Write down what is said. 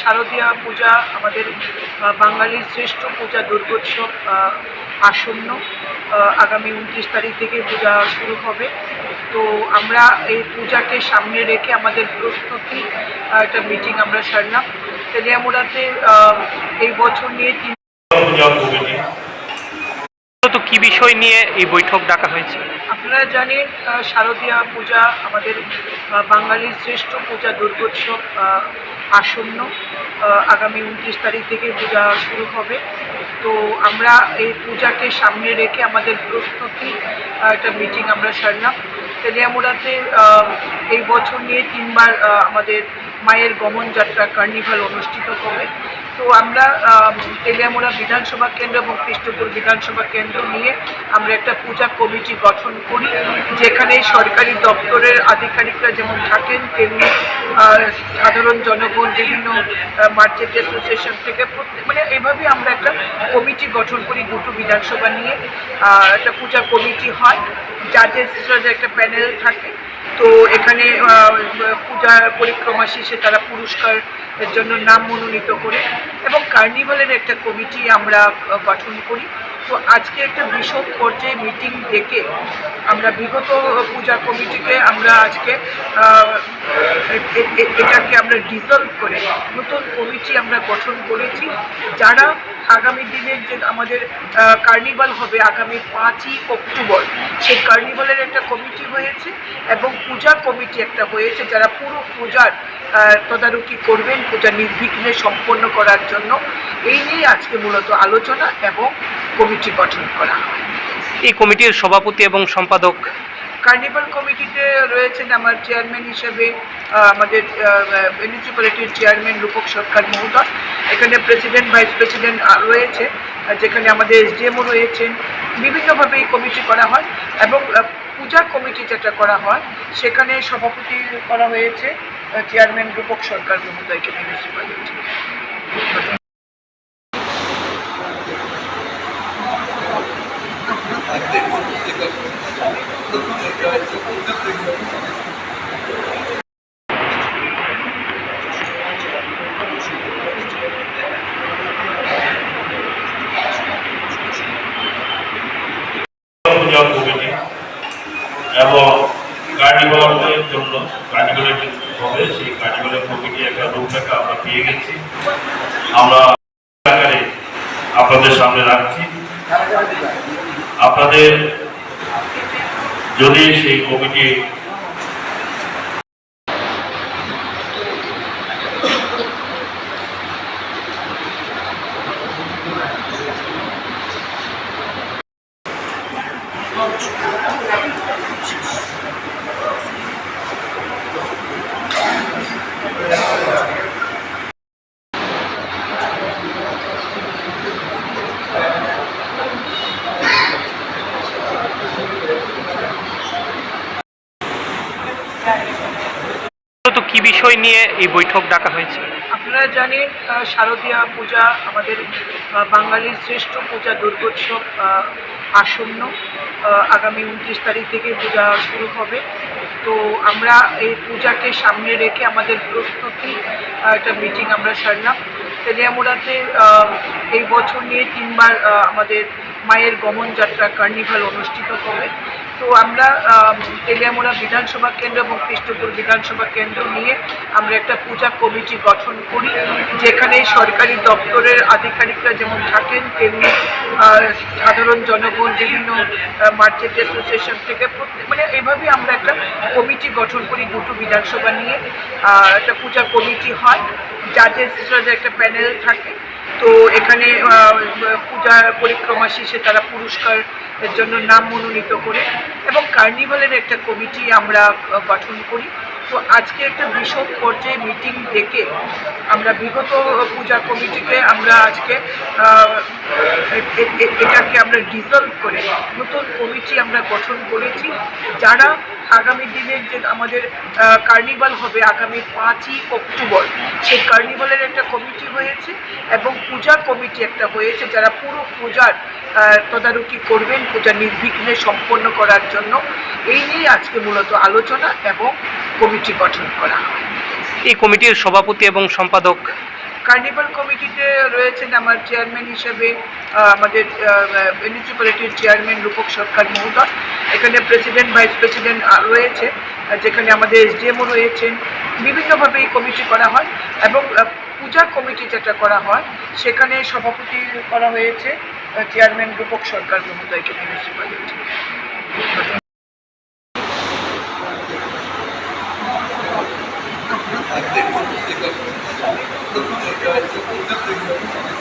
শারদীয়া পূজা আমাদের বাঙালির শ্রেষ্ঠ পূজা দুর্গোৎসব আসন্ন। আগামী 29 তারিখ থেকে পূজা শুরু হবে। তো আমরা এই পূজাকে সামনে রেখে আমাদের প্রস্তুতি একটা মিটিং আমরা সারলাম তেলিয়ামুড়াতে। এই বছর নিয়ে তো কি বিষয় নিয়ে এই বৈঠক ডাকা হয়েছে? আপনারা জানেন শারদীয়া পূজা আমাদের বাঙালির শ্রেষ্ঠ পূজা দুর্গোৎসব আসন্ন। আগামী 29 তারিখ থেকে পূজা শুরু হবে। তো আমরা এই পূজাকে সামনে রেখে আমাদের প্রস্তুতি একটা মিটিং আমরা সারলাম তেলিয়ামুড়াতে। এই বছর নিয়ে 3বার আমাদের মায়ের গমন যাত্রা কার্নিভাল অনুষ্ঠিত হবে। তো আমরা তেলিয়ামুড়া বিধানসভা কেন্দ্র এবং কৃষ্ণপুর বিধানসভা কেন্দ্র নিয়ে আমরা একটা পূজা কমিটি গঠন করি, যেখানে সরকারি দপ্তরের আধিকারিকরা যেমন থাকেন তেমনি সাধারণ জনগণ, বিভিন্ন মার্চেন্ট অ্যাসোসিয়েশন থেকে মানে এইভাবে আমরা একটা কমিটি গঠন করি। দুটো বিধানসভা নিয়ে একটা পূজা কমিটি হয়, জাজেসদের একটা প্যানেল থাকে। তো এখানে পূজা পরিক্রমা শেষে তারা পুরস্কারের জন্য নাম মনোনীত করে এবং কার্নিভালের একটা কমিটি আমরা গঠন করি। তো আজকে একটা বিশদ পর্যায়ে মিটিং ডেকে আমরা বিগত পূজা কমিটিকে আমরা আজকে এটাকে আমরা ডিসলভ করে নতুন কমিটি আমরা গঠন করেছি, যারা আগামী দিনের যে আমাদের কার্নিভাল হবে আগামী 5ই অক্টোবর, সেই কার্নিভালের একটা কমিটি হয়েছে এবং পূজা কমিটি একটা হয়েছে, যারা পুরো পূজার তদারকি করবেন পূজা নির্বিঘ্নে সম্পন্ন করার জন্য। এই নিয়ে আজকে মূলত আলোচনা এবং কমিটি গঠন করা হয়। এই কমিটির সভাপতি এবং সম্পাদক কার্নিভাল কমিটিতে রয়েছেন আমার চেয়ারম্যান হিসেবে আমাদের মিউনিসিপ্যালিটির চেয়ারম্যান রূপক সরকার মহোদয়। এখানে প্রেসিডেন্ট, ভাইস প্রেসিডেন্ট রয়েছে, যেখানে আমাদের এসডিএমও রয়েছেন। বিভিন্নভাবে এই কমিটি করা হয় এবং পূজা কমিটি যেটা করা হয় সেখানে সভাপতি করা হয়েছে চেয়ারম্যান রূপক সরকার মহোদয়কে মিউনিসিপ্যালিটি। কমিটি এবং কার্নিভালের জন্য কার্নিভালের হবে সেই কার্নিভালের কমিটি একটা রূপরেখা আমরা পেয়ে গেছি, আমরা আকারে আপনাদের সামনে রাখছি। আপনাদের যদি সেই কমিটি তো কি বিষয় নিয়ে এই বৈঠক ডাকা হয়েছে? আপনারা জানেন শারদীয়া পূজা আমাদের বাঙালির শ্রেষ্ঠ পূজা দুর্গোৎসব আসন্ন। আগামী 29 তারিখ থেকে পূজা শুরু হবে। তো আমরা এই পূজাকে সামনে রেখে আমাদের প্রস্তুতি একটা মিটিং আমরা সারলাম তেলিয়ামুড়াতে। এই বছর নিয়ে 3বার আমাদের মায়ের গমন যাত্রা কার্নিভাল অনুষ্ঠিত হবে। তো আমরা তেলিয়ামুড়া বিধানসভা কেন্দ্র এবং কৃষ্ণপুর বিধানসভা কেন্দ্র নিয়ে আমরা একটা পূজা কমিটি গঠন করি, যেখানে সরকারি দপ্তরের আধিকারিকরা যেমন থাকেন তেমনি সাধারণ জনগণ, বিভিন্ন মার্চেন্ট অ্যাসোসিয়েশন থেকে মানে এইভাবে আমরা একটা কমিটি গঠন করি। দুটো বিধানসভা নিয়ে একটা পূজা কমিটি হয়, জাজেসদের একটা প্যানেল থাকে। তো এখানে পূজা পরিক্রমা শেষে তারা পুরস্কারের জন্য নাম মনোনীত করে এবং কার্নিভালের একটা কমিটি আমরা গঠন করি। তো আজকে একটা বিশদ পর্যায়ে মিটিং ডেকে আমরা বিগত পূজা কমিটিকে আমরা আজকে এটাকে আমরা ডিসলভ করে নতুন কমিটি আমরা গঠন করেছি, যারা আগামী দিনের যে আমাদের কার্নিভাল হবে আগামী 5ই অক্টোবর, সেই কার্নিভালের একটা কমিটি হয়েছে এবং পূজা কমিটি একটা হয়েছে, যারা পুরো পূজার তদারকি করবেন পূজা নির্বিঘ্নে সম্পন্ন করার জন্য। এই নিয়ে আজকে মূলত আলোচনা এবং কমিটি গঠন করা হয়। এই কমিটির সভাপতি এবং সম্পাদক কার্নিভাল কমিটিতে রয়েছেন আমার চেয়ারম্যান হিসেবে আমাদের মিউনিসিপ্যালিটির চেয়ারম্যান রূপক সরকার মহোদয়। এখানে প্রেসিডেন্ট ভাইস প্রেসিডেন্ট রয়েছে, যেখানে আমাদের এসডিএমও রয়েছেন। বিভিন্নভাবে এই কমিটি করা হয় এবং পূজা কমিটি যেটা করা হয় সেখানে সভাপতি করা হয়েছে চেয়ারম্যান রূপক সরকার মহোদয়কে মিউনিসিপ্যালিটি। Thank you.